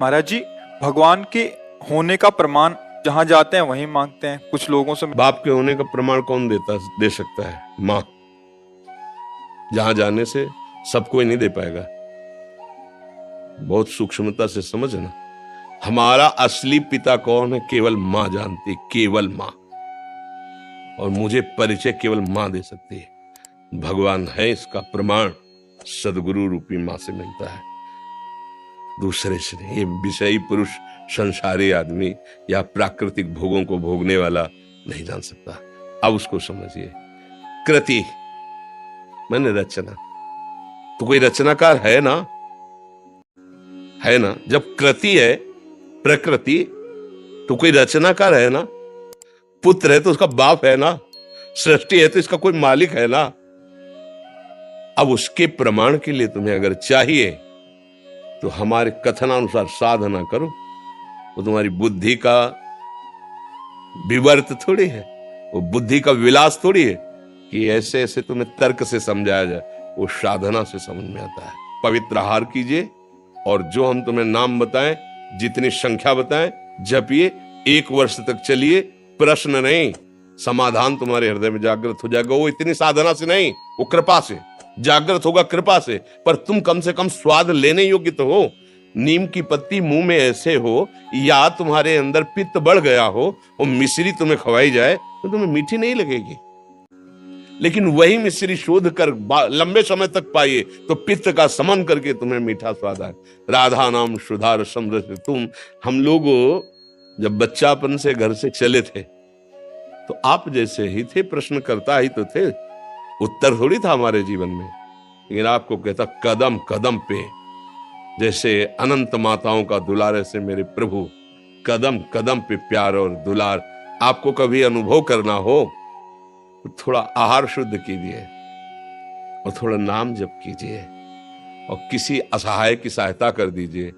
महाराज जी, भगवान के होने का प्रमाण जहां जाते हैं वहीं मांगते हैं। कुछ लोगों से बाप के होने का प्रमाण कौन दे सकता है? माँ। जहां जाने से सब कोई नहीं दे पाएगा। बहुत सूक्ष्मता से समझना, हमारा असली पिता कौन है केवल माँ जानती, केवल माँ। और मुझे परिचय केवल माँ दे सकती है। भगवान है इसका प्रमाण सदगुरु रूपी माँ से मिलता है, दूसरे से नहीं। ये विषयी पुरुष, संसारी आदमी या प्राकृतिक भोगों को भोगने वाला नहीं जान सकता। अब उसको समझिए। कृति मैंने रचना, तो कोई रचनाकार है ना, है ना। जब कृति है प्रकृति, तो कोई रचनाकार है ना। पुत्र है तो उसका बाप है ना, सृष्टि है तो इसका कोई मालिक है ना। अब उसके प्रमाण के लिए तुम्हें अगर चाहिए तो हमारे कथनानुसार साधना करो। वो तुम्हारी बुद्धि का विवर्त थोड़ी है, वो बुद्धि का विलास थोड़ी है कि ऐसे ऐसे तुम्हें तर्क से समझाया जाए। वो साधना से समझ में आता है। पवित्र आहार कीजिए और जो हम तुम्हें नाम बताएं, जितनी संख्या बताएं, जपिए। 1 वर्ष तक चलिए, प्रश्न नहीं, समाधान तुम्हारे हृदय में जागृत हो जाएगा। वो इतनी साधना से नहीं, वो कृपा से जागृत होगा, कृपा से। पर तुम कम से कम स्वाद लेने योग्य तो हो। नीम की पत्ती मुंह में ऐसे हो, या तुम्हारे अंदर पित्त बढ़ गया हो, वो मिश्री तुम्हें खवाई जाए तो तुम्हें मीठी नहीं लगेगी। लेकिन वही मिश्री शोध कर लंबे समय तक पाइए तो पित्त का समन करके तुम्हें मीठा स्वाद आए। राधा नाम सुधा रसम रस तुम। हम लोग जब बच्चापन से घर से चले थे तो आप जैसे ही थे, प्रश्न करता ही तो थे, उत्तर थोड़ी था हमारे जीवन में। लेकिन आपको कहता कदम कदम पे, जैसे अनंत माताओं का दुलार, ऐसे मेरे प्रभु कदम कदम पे प्यार और दुलार। आपको कभी अनुभव करना हो तो थोड़ा आहार शुद्ध कीजिए और थोड़ा नाम जप कीजिए और किसी असहाय की सहायता कर दीजिए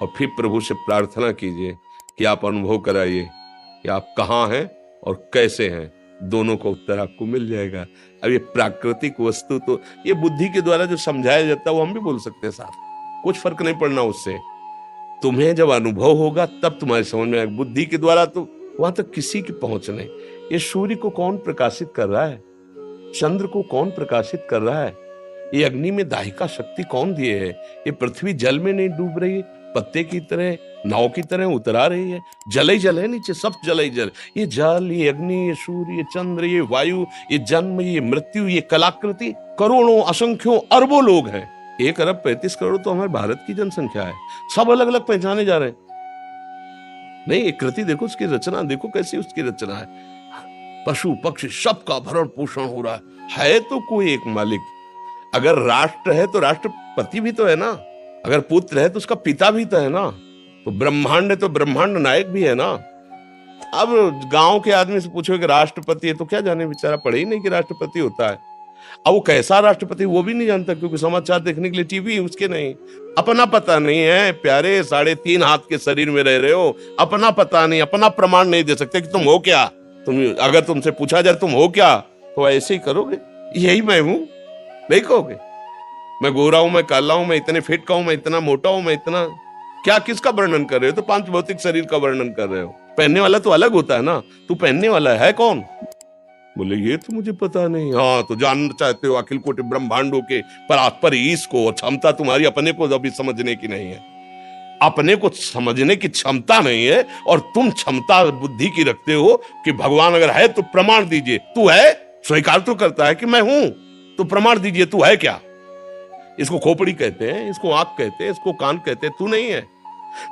और फिर प्रभु से प्रार्थना कीजिए कि आप अनुभव कराइए कि आप कहाँ हैं और कैसे हैं। दोनों का उत्तर आपको मिल जाएगा। अब ये प्राकृतिक वस्तु तो ये बुद्धि के द्वारा जो समझाया जाता है वो हम भी बोल सकते हैं साथ, कुछ फर्क नहीं पड़ना उससे। तुम्हें जब अनुभव होगा तब तुम्हारी समझ में आएगा। बुद्धि के द्वारा तो वहां तक किसी की पहुंच नहीं। ये सूर्य को कौन प्रकाशित कर रहा है, चंद्र को कौन प्रकाशित कर रहा है, ये अग्नि में दाहिका शक्ति कौन दिए है, ये पृथ्वी जल में नहीं डूब रही, पत्ते की तरह, नाव की तरह उतरा रही है। जल ही जल है नीचे, सब जल ही जल। ये जल, ये अग्नि, ये सूर्य, ये चंद्र, ये वायु, ये जन्म, ये मृत्यु, ये कलाकृति, करोड़ों असंख्यों अरबों लोग हैं। 1 अरब 35 करोड़ तो हमारे भारत की जनसंख्या है। सब अलग अलग पहचाने जा रहे हैं। नहीं, एक कृति देखो, उसकी रचना देखो कैसी उसकी रचना है। पशु पक्षी सबका भरण पोषण हो रहा है तो कोई एक मालिक। अगर राष्ट्र है तो राष्ट्रपति भी तो है ना, अगर पुत्र है तो उसका पिता भी तो है ना, तो ब्रह्मांड है तो ब्रह्मांड नायक भी है ना। अब गांव के आदमी से पूछो कि राष्ट्रपति है तो क्या जाने, बेचारा पढ़े ही नहीं कि राष्ट्रपति होता है। अब वो कैसा राष्ट्रपति वो भी नहीं जानता, क्योंकि समाचार देखने के लिए टीवी उसके नहीं। अपना पता नहीं है प्यारे, 3.5 हाथ के शरीर में रह रहे हो, अपना पता नहीं, अपना प्रमाण नहीं दे सकते कि तुम हो क्या। तुम अगर तुमसे पूछा जाए तुम हो क्या, तो ऐसे ही करोगे, यही मैं हूं, नहीं कहोगे। मैं गोरा हूं, मैं काला हूं, मैं इतने फिट का हूं, मैं इतना मोटा हूं, मैं इतना क्या, किसका वर्णन कर रहे हो? तो 5 भौतिक शरीर का वर्णन कर रहे हो। पहनने वाला तो अलग होता है ना, तू पहनने वाला है कौन? बोले ये तो मुझे पता नहीं। हाँ, तो जानना चाहते हो अखिल कोटि ब्रह्मांडों के परात्पर ईश को। क्षमता तुम्हारी अपने को अभी समझने की नहीं है, अपने को समझने की क्षमता नहीं है। और तुम क्षमता बुद्धि की रखते हो कि भगवान अगर है तो प्रमाण दीजिए। तू है, स्वीकार तो करता है कि मैं हूं, तो प्रमाण दीजिए तू है क्या। इसको खोपड़ी कहते हैं, इसको आंख कहते हैं, इसको कान कहते हैं, तू नहीं है।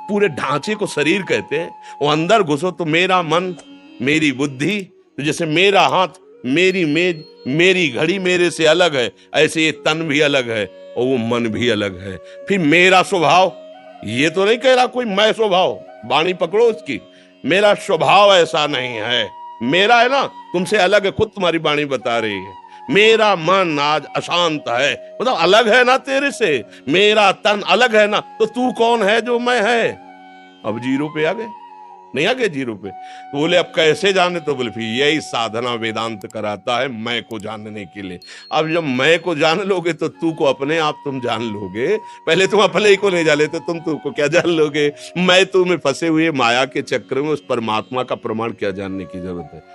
पूरे ढांचे को शरीर कहते हैं। वो अंदर घुसो तो मेरा मन, मेरी बुद्धि, तो जैसे मेरा हाथ, मेरी मेज, मेरी घड़ी मेरे से अलग है, ऐसे ये तन भी अलग है और वो मन भी अलग है। फिर मेरा स्वभाव, ये तो नहीं कह रहा कोई मैं स्वभाव, वाणी पकड़ो उसकी। मेरा स्वभाव ऐसा नहीं है, मेरा है ना, तुमसे अलग है, खुद तुम्हारी वाणी बता रही है। मेरा मन आज अशांत है, मतलब अलग है ना तेरे से। मेरा तन अलग है ना, तो तू कौन है जो मैं है? अब 0 पे आ गए। नहीं आ गए जीरो पे। तो बोले अब कैसे जाने, तो बोले फिर यही साधना वेदांत कराता है मैं को जानने के लिए। अब जब मैं को जान लोगे तो तू को अपने आप तुम जान लोगे। पहले तुम अपने ही को नहीं जान लेते, तुम तू को क्या जान लोगे। मैं तू में फंसे हुए माया के चक्र में उस परमात्मा का प्रमाण क्या जानने की जरूरत है।